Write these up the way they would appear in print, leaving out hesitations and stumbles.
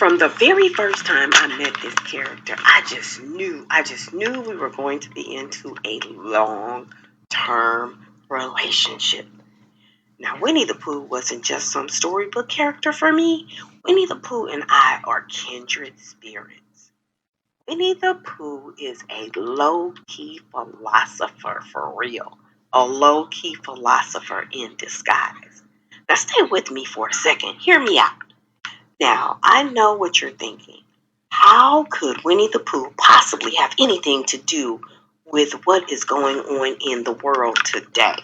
From the very first time I met this character, I just knew we were going to be into a long-term relationship. Now, Winnie the Pooh wasn't just some storybook character for me. Winnie the Pooh and I are kindred spirits. Winnie the Pooh is a low-key philosopher for real. A low-key philosopher in disguise. Now, stay with me for a second. Hear me out. Now, I know what you're thinking. How could Winnie the Pooh possibly have anything to do with what is going on in the world today?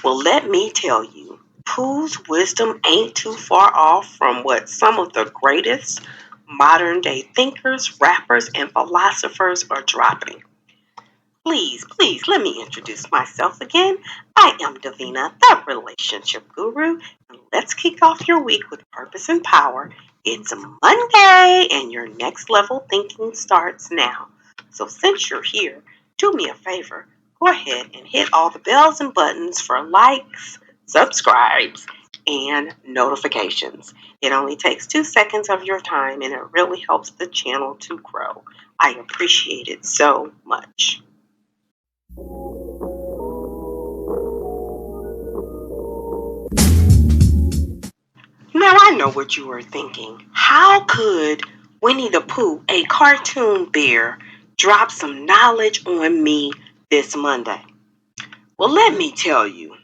Well, let me tell you, Pooh's wisdom ain't too far off from what some of the greatest modern day thinkers, rappers, and philosophers are dropping. Please, let me introduce myself again. I am Davina, the relationship guru, and let's kick off your week with purpose and power. It's Monday, and your next level thinking starts now. So since you're here, do me a favor. Go ahead and hit all the bells and buttons for likes, subscribes, and notifications. It only takes 2 seconds of your time, and it really helps the channel to grow. I appreciate it so much. Now I know what you were thinking. How could Winnie the Pooh, a cartoon bear, drop some knowledge on me this Monday? Well, let me tell you,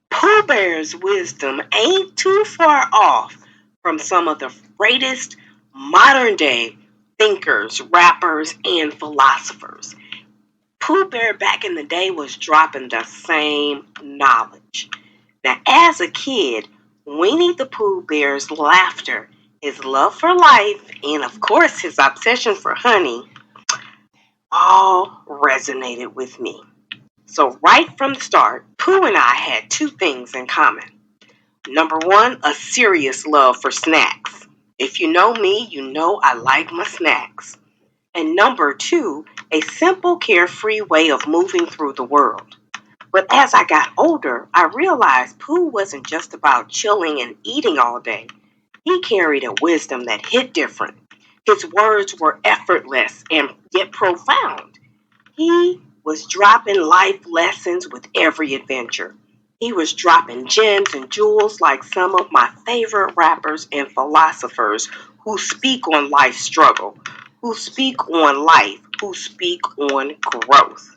Pooh Bear's wisdom ain't too far off from some of the greatest modern day thinkers, rappers, and philosophers. Pooh Bear back in the day was dropping the same knowledge. Now, as a kid, Winnie the Pooh Bear's laughter, his love for life, and of course his obsession for honey all resonated with me. So right from the start, Pooh and I had 2 things in common. Number 1, a serious love for snacks. If you know me, you know I like my snacks. And number 2, a simple, carefree way of moving through the world. But as I got older, I realized Pooh wasn't just about chilling and eating all day. He carried a wisdom that hit different. His words were effortless and yet profound. He was dropping life lessons with every adventure. He was dropping gems and jewels like some of my favorite rappers and philosophers who speak on life's struggle, who speak on life, who speak on growth.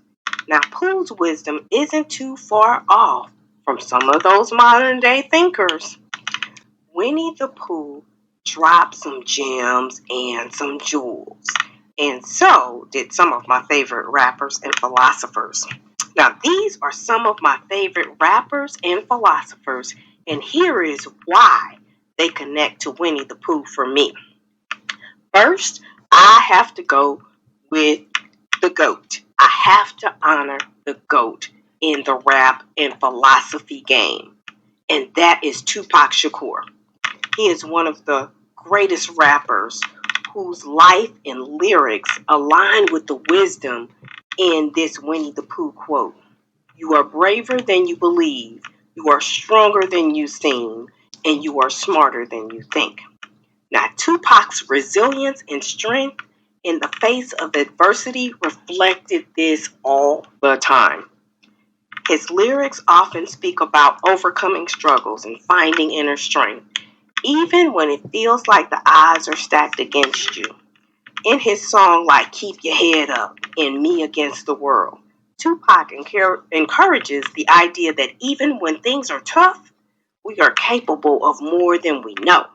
Now, Pooh's wisdom isn't too far off from some of those modern day thinkers. Winnie the Pooh dropped some gems and some jewels, and so did some of my favorite rappers and philosophers. Now, these are some of my favorite rappers and philosophers, and here is why they connect to Winnie the Pooh for me. First, I have to go with the GOAT. I have to honor the GOAT in the rap and philosophy game, and that is Tupac Shakur. He is one of the greatest rappers whose life and lyrics align with the wisdom in this Winnie the Pooh quote. You are braver than you believe, you are stronger than you seem, and you are smarter than you think. Now, Tupac's resilience and strength in the face of adversity reflected this all the time. His lyrics often speak about overcoming struggles and finding inner strength, even when it feels like the odds are stacked against you. In his song like Keep Your Head Up and Me Against the World, Tupac encourages the idea that even when things are tough, we are capable of more than we know.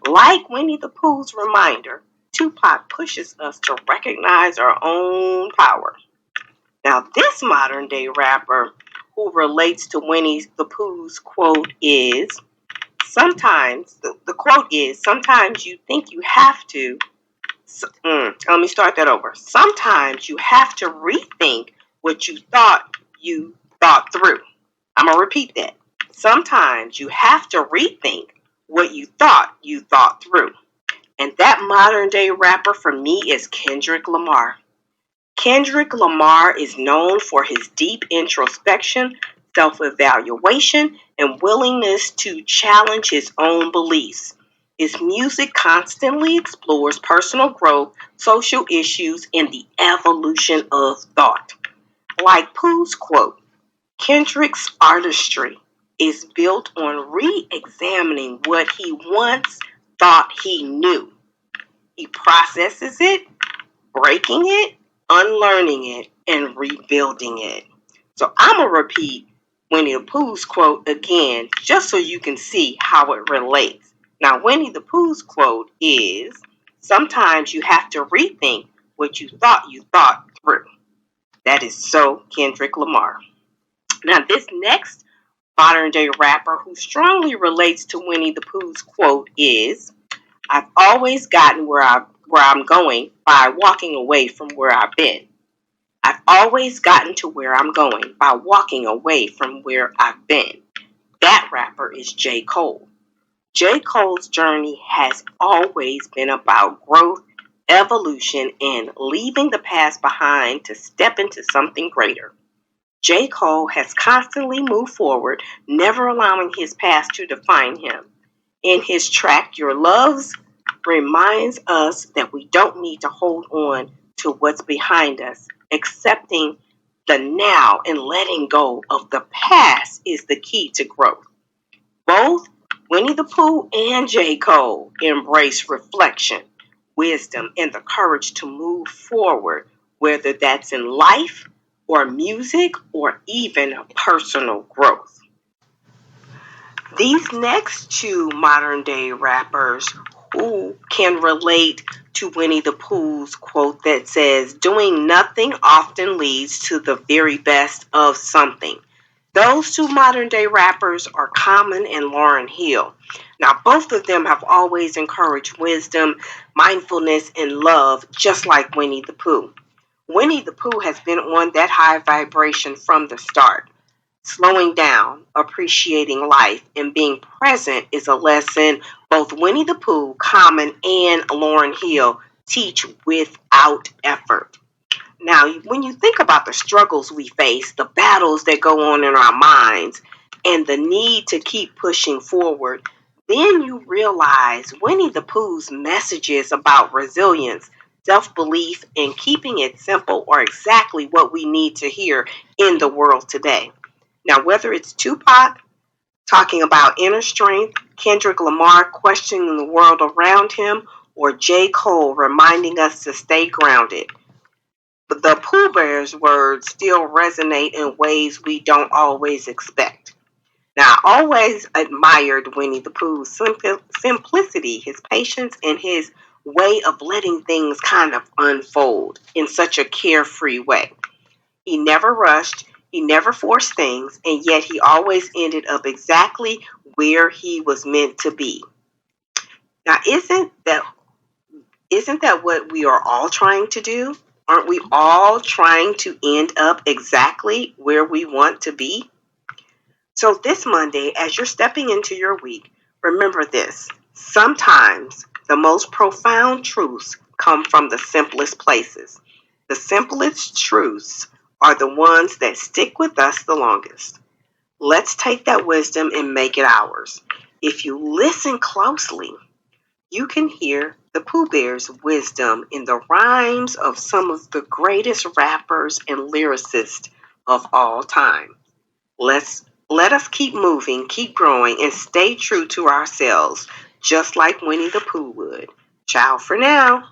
Like Winnie the Pooh's reminder, Tupac pushes us to recognize our own power. Now, this modern day rapper who relates to Winnie the Pooh's quote is, the quote is, sometimes you think you have to, let me start that over. Sometimes you have to rethink what you thought through. I'm going to repeat that. Sometimes you have to rethink what you thought through. And that modern day rapper for me is Kendrick Lamar. Kendrick Lamar is known for his deep introspection, self-evaluation, and willingness to challenge his own beliefs. His music constantly explores personal growth, social issues, and the evolution of thought. Like Pooh's quote, Kendrick's artistry is built on re-examining what he once thought he knew. He processes it, breaking it, unlearning it, and rebuilding it. So I'm going to repeat Winnie the Pooh's quote again, just so you can see how it relates. Now, Winnie the Pooh's quote is, sometimes you have to rethink what you thought through. That is so Kendrick Lamar. Now, this next modern day rapper who strongly relates to Winnie the Pooh's quote is, I've always gotten where I'm going by walking away from where I've been. I've always gotten to where I'm going by walking away from where I've been. That rapper is J. Cole. J. Cole's journey has always been about growth, evolution, and leaving the past behind to step into something greater. J. Cole has constantly moved forward, never allowing his past to define him. In his track, Your Loves, reminds us that we don't need to hold on to what's behind us. Accepting the now and letting go of the past is the key to growth. Both Winnie the Pooh and J. Cole embrace reflection, wisdom, and the courage to move forward, whether that's in life or music or even personal growth. These next two modern day rappers who can relate to Winnie the Pooh's quote that says, doing nothing often leads to the very best of something. Those two modern day rappers are Common and Lauryn Hill. Now, both of them have always encouraged wisdom, mindfulness, and love, just like Winnie the Pooh. Winnie the Pooh has been on that high vibration from the start. Slowing down, appreciating life, and being present is a lesson both Winnie the Pooh, Common, and Lauryn Hill teach without effort. Now, when you think about the struggles we face, the battles that go on in our minds, and the need to keep pushing forward, then you realize Winnie the Pooh's messages about resilience, self-belief, and keeping it simple are exactly what we need to hear in the world today. Now, whether it's Tupac talking about inner strength, Kendrick Lamar questioning the world around him, or J. Cole reminding us to stay grounded, but the Pooh Bear's words still resonate in ways we don't always expect. Now, I always admired Winnie the Pooh's simplicity, his patience, and his way of letting things kind of unfold in such a carefree way. He never rushed, he never forced things, and yet he always ended up exactly where he was meant to be. Now, isn't that what we are all trying to do? Aren't we all trying to end up exactly where we want to be? So this Monday, as you're stepping into your week, remember this. Sometimes the most profound truths come from the simplest places. The simplest truths are the ones that stick with us the longest. Let's take that wisdom and make it ours. If you listen closely, you can hear the Pooh Bear's wisdom in the rhymes of some of the greatest rappers and lyricists of all time. Let us keep moving, keep growing, and stay true to ourselves, just like Winnie the Pooh would. Ciao for now.